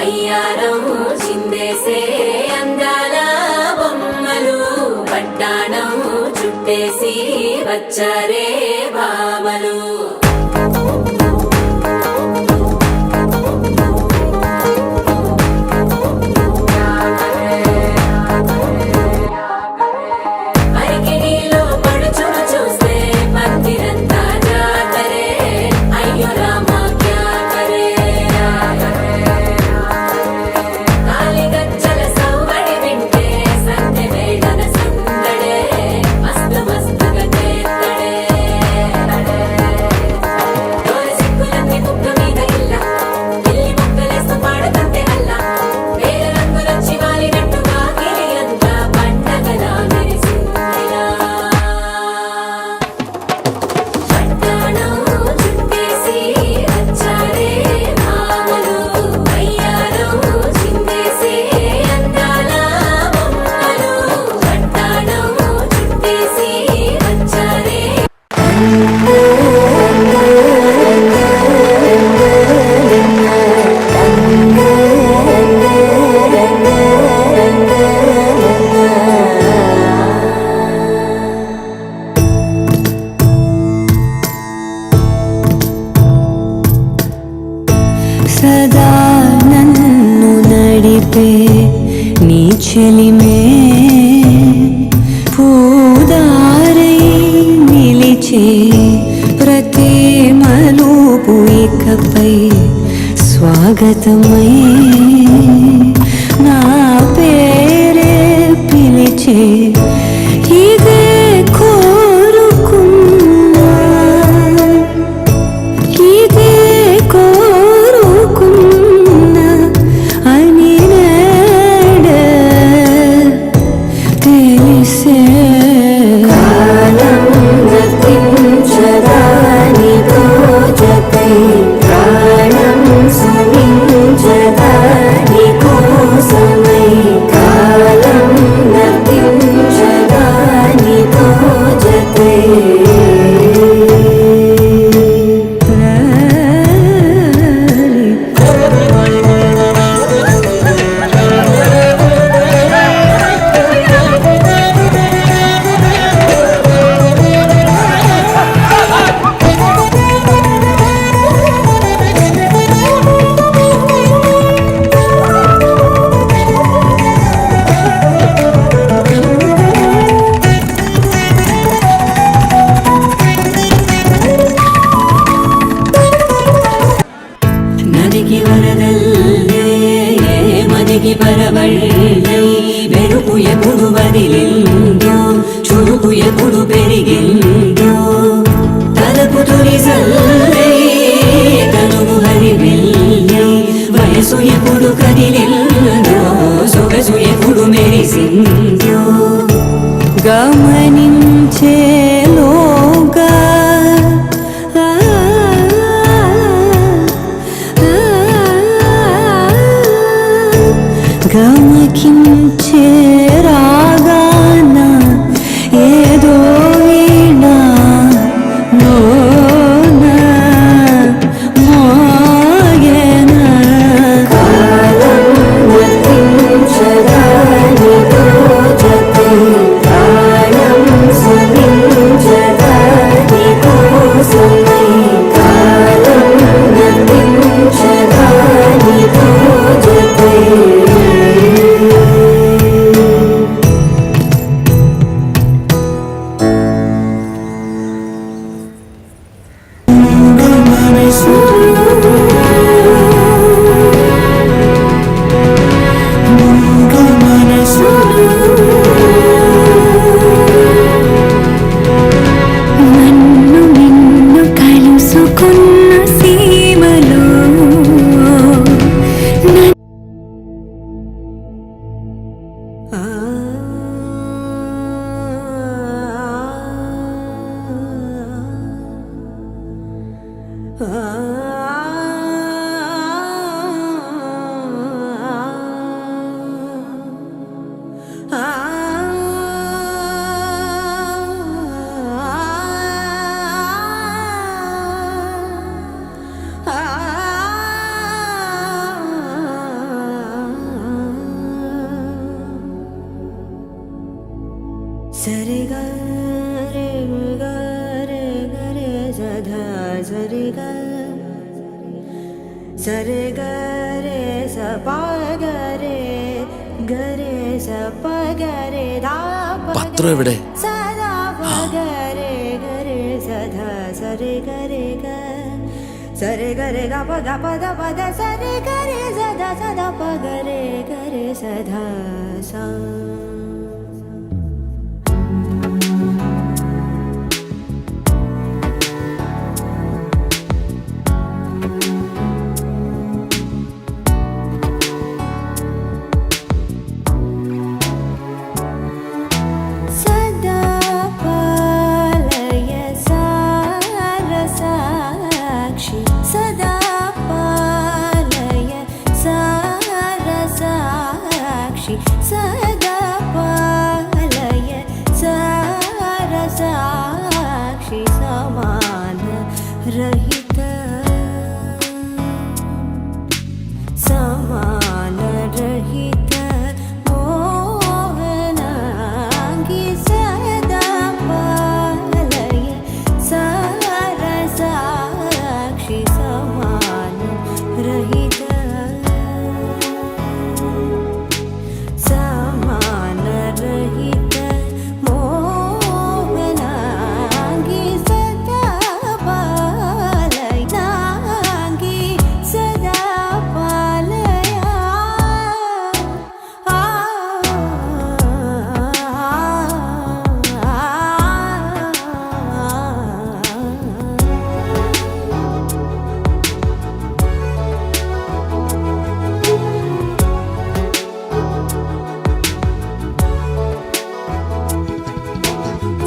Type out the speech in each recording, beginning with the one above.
వయ్యారం చిందేసే అందాల బొమ్మలు పట్టాణం చుట్టేసి వచ్చారే భామలు. సదా నన్ను నడిపే నీ చెలిమే పూదారై నిలిచే ప్రతి మలుపు ఇకపై స్వాగతమై నా పేరే పిలిచే ఇదే కోరుకున్నా ఇదే మెరుపు ఎప్పుడు వదిలిందో చురుకు ఎప్పుడు పెరిగిందో తలపు తొలి సల్లై తనువు హరివెల్లై వయసు ఎప్పుడు కదిలిందో సొగసు ఎప్పుడు మెరిసిందో గమనించేలోగా గమకించే రాగాన ఏదో వీణా లోన మోగెన కాలం వర్తించదాని జతే ప్రాణం సవించదాని కోసమై కాలం వర్తించదాని జతే సరి గ రే గ రే గ రే సధా సరి గ సరి గ రే స ప గ రే గ రే స ప గ రే ధా പത്രം എവിടെ? సదా ప గ రే గ రే సధా సరి గ రే గ సరి గ రే గ ప ద ప ద సరి గ రే సదా సదా ప గ రే సధా సా సదా పాలయ సారసాక్షి సమాన రహిత సమాన రహిత మోహనాంగి సదా పాలయ సారసాక్షి సమాన రహిత సమాన రహిత మోహనాంగి సదా పాలయ నాంగి సదా పాలయ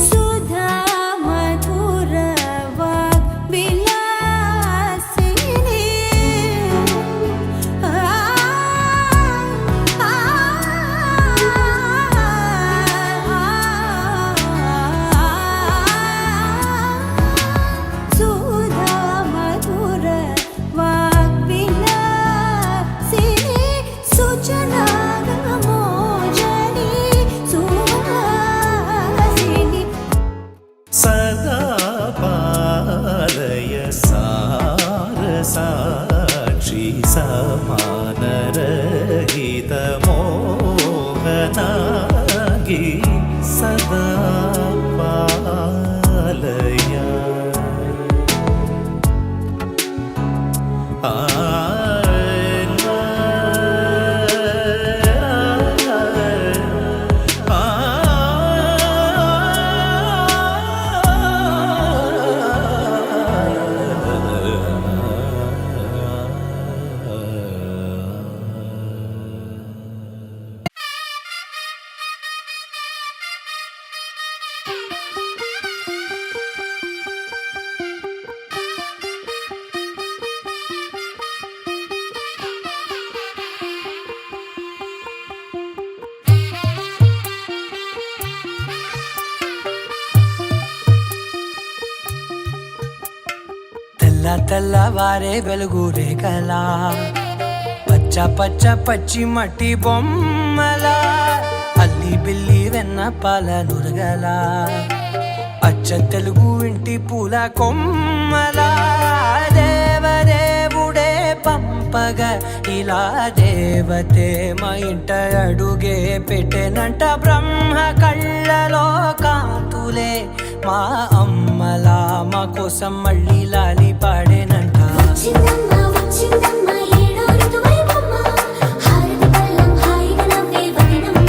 సుధా మధుర వాగ్ విలాసిని సుధా మధుర వాగ్ విలాసిని సుచనాగమోజని సుహాసిని సదా పాలయ సారసాక్షి సమానరహిత మోహనాంగి సదా పాలయ తెల్లవారే వెలుగు రేఖలా పచ్చ పచ్చ పచ్చి మట్టి బొమ్మలా అల్లి బిల్లి వెన్న పాల నురగలా అచ్చ తెలుగు ఇంటి పూల కొమ్మలా దేవదేవుడే పంపగా ఇలా దేవతే మా ఇంట అడుగే పెట్టెనంట బ్రహ్మ కళ్ళలో కాంతులే మా అమ్మలా మా కోసం మళ్ళీ లాలి పాడేనంట వచ్చిందమ్మ వచ్చిందమ్మ ఏడో ఋతువైవమ్మ హారతి పళ్ళం హాయిగా నవ్వే వదినమ్మ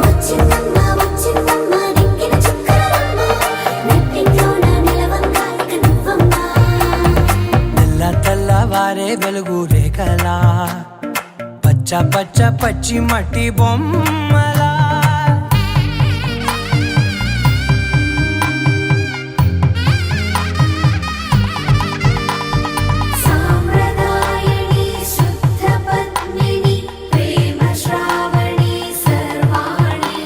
వచ్చిందమ్మ వచ్చిందమ్మ దిక్కిన చుక్కలమ్మ నెట్టింట్లోన నిలవంగా ఇక నువ్వమ్మ తెల్లవారే వెలుగు రేఖలా పచ్చ పచ్చ పచ్చి మట్టి బొమ్మలా సాంప్రదాయని శుద్ధ పద్మిని ప్రేమ శ్రావణి సర్వాణి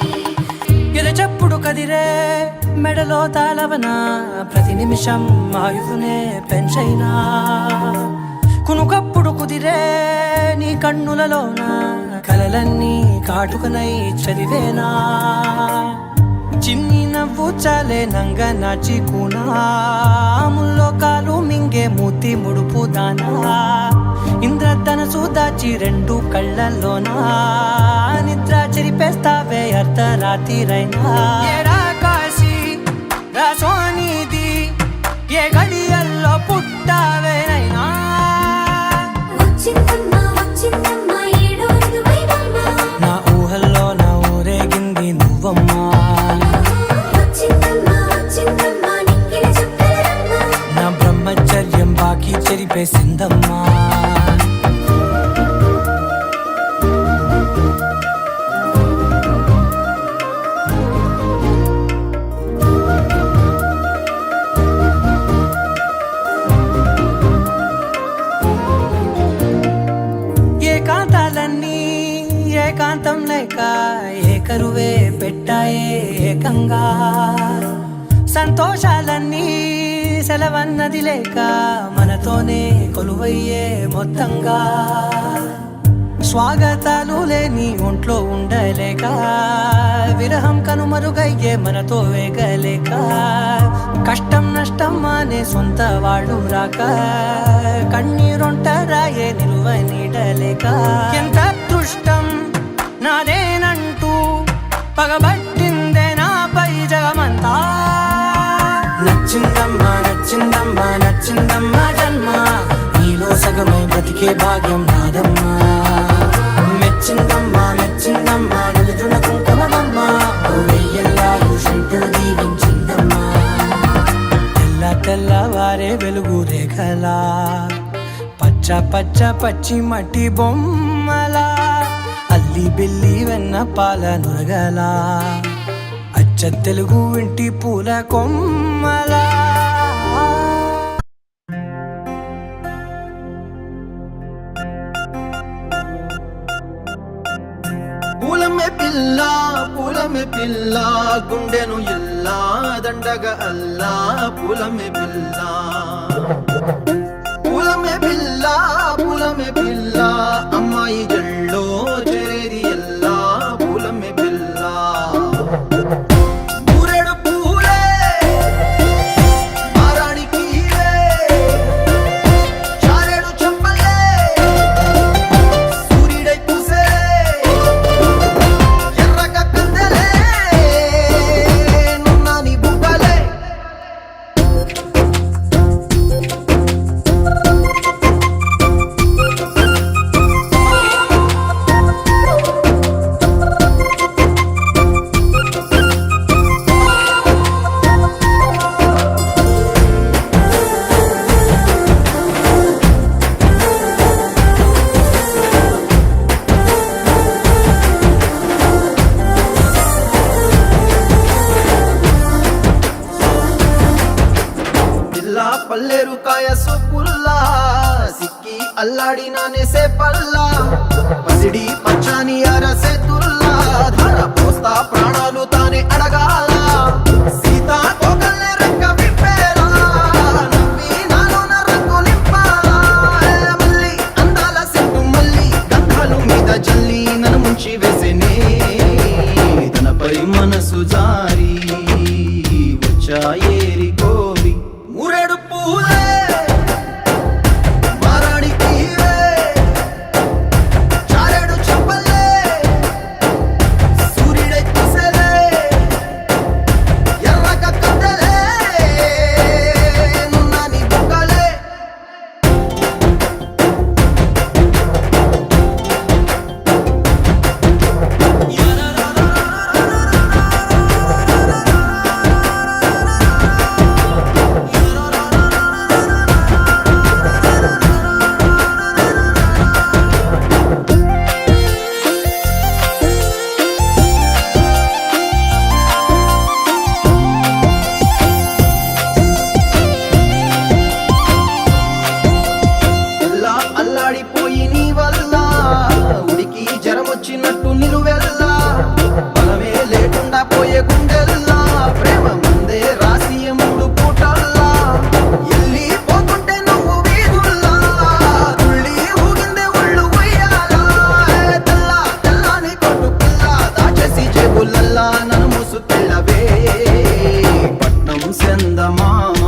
ఎరచప్పుడు కదిరే మెడలో తాళవన ప్రతి నిమిషం ఆయువునే పెంచైనా కునుకప్పుడు కుదిరే నీ కన్నులలోన కలలన్నీ కాటుకనై చదివేనా చిన్ని నవ్వు చాలే నంగ నాచి కూనాముల్లో కాలు మింగే మూతి ముడుపు దానా ఇంద్రధనసు దాచి రెండు కళ్ళల్లోనా నిద్ర చెరిపేస్తావే అర్ధరాత్రిరైనా ఏరా కాశీ రా సోనిది ఏ గడియల్లో పుట్టావేనైనా వచ్చిందమ్మా వచ్చిందమ్మా ఏడో ఋతువైవమ్మా నా ఊహల్లో నా ఊరేగింది నువ్వమ్మా వచ్చిందమ్మా వచ్చిందమ్మా నిక్కిన చుక్కలమ్మా నా బ్రహ్మచర్యం బాకీ చెరిపేసిందమ్మా ఏకాంతాలన్నీ ఏకాంతం లేక ఏకరువే పెట్టాయే ఏకంగా సంతోషాలన్నీ సెలవన్నది లేక మనతోనే కొలువయ్యే మొత్తంగా స్వాగతాలు లేని ఒంట్లో ఉండలేక విరహం కనుమరుగయ్యే మనతో వేగలేక కష్టం నష్టం అనే సొంత వాళ్ళు రాక కన్నీరొంటరాయే నిలువ నీడలేక ఎంత అదృష్టం నాదేనంటూ పగబట్టిందే నాపై జగమంతా నచ్చిందమ్మా నచ్చిందమ్మా నచ్చిందమ్మా జన్మ నీలో సగమై బ్రతికే భాగ్యం నాదమ్మా మెచ్చిందమ్మా మెచ్చిందమ్మా నిలుచున్న కుంకుమమ్మా వెయ్యల్లాలు శంకరు దీవించిందమ్మా తెల్ల తెల్లవారే వెలుగు రేఖలా పచ్చ పచ్చ పచ్చి మట్టి బొమ్మలా అల్లి బిల్లి వెన్న పాల నురగలా అచ్చ తెలుగు ఇంటి పూల కొమ్మలా పూలమే పిల్ల గుండెను ఇల్లా దండగ అల్లా పూలమే పిల్ల పూలమే పిల్ల అమ్మాయి జల్లో చేరేది ఎల్లా పూలమే పిల్ల ఊరేడు పూలే మారాణికి చారేడు చెంపలే సూర్యుడై పూసే ఎర్రగా కందలే నున్నాని బుగ్గలే పల్లేరు కాయ సొప్పుల్లా సిక్కి అల్లాడినానే సే పల్లా పసిడి పచ్చాని అరసే తుల్లా ధర పోస్తా ప్రాణాలు తానే అడగాల సీతా కోకల్లే రెక్క విప్పేలా నవ్వి నాలోన రంగు నింపాలా మల్లి అందాల సెట్టు మల్లి గంధాలు మీద జల్లి నన్ను ముంచి వేసేనే తనపై మనసు జారి వచ్చాయేరి కోరి మురేడు పూలే మారాణికి చారేడు చెంపలే సూర్యుడై పూసలే ఎర్రగా పట్నం చందమామ